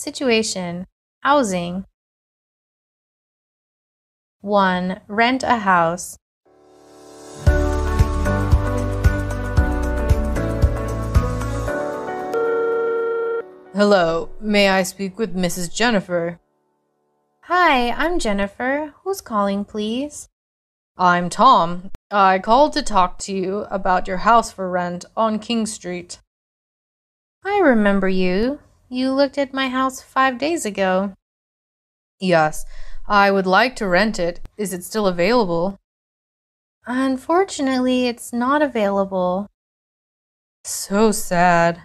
Situation. Housing. 1. Rent a house. Hello, may I speak with Mrs. Jennifer? Hi, I'm Jennifer. Who's calling, please? I'm Tom. I called to talk to you about your house for rent on King Street. I remember you. You looked at my house 5 days ago. Yes, I would like to rent it. Is it still available? Unfortunately, it's not available. So sad.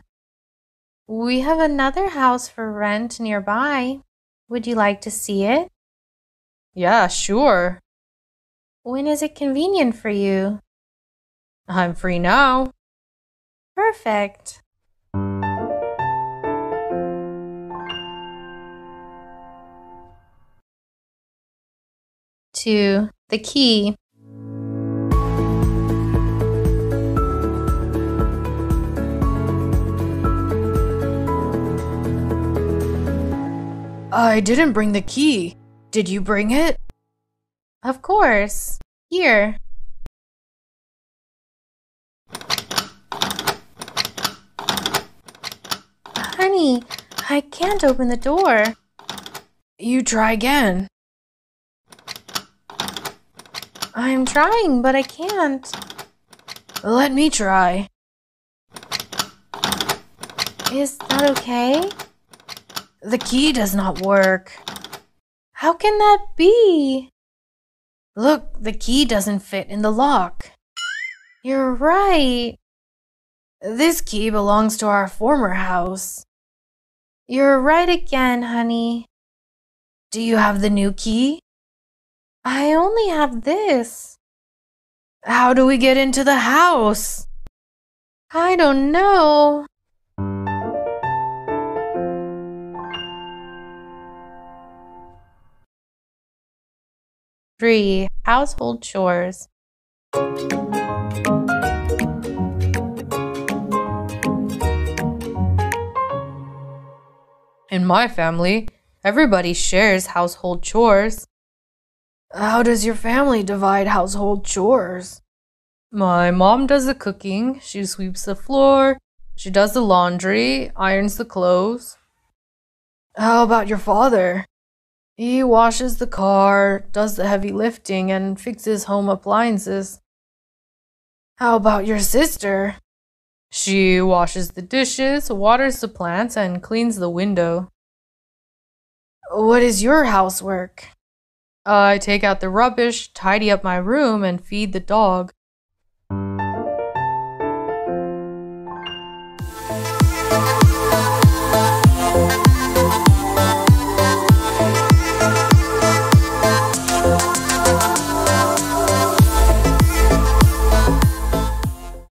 We have another house for rent nearby. Would you like to see it? Yeah, sure. When is it convenient for you? I'm free now. Perfect. 2. The key. I didn't bring the key. Did you bring it? Of course. Here. Honey, I can't open the door. You try again. I'm trying, but I can't. Let me try. Is that okay? The key does not work. How can that be? Look, the key doesn't fit in the lock. You're right. This key belongs to our former house. You're right again, honey. Do you have the new key? I only have this. How do we get into the house? I don't know. Three. Household chores. In my family, everybody shares household chores. How does your family divide household chores? My mom does the cooking, she sweeps the floor, she does the laundry, irons the clothes. How about your father? He washes the car, does the heavy lifting, and fixes home appliances. How about your sister? She washes the dishes, waters the plants, and cleans the window. What is your housework? I take out the rubbish, tidy up my room, and feed the dog.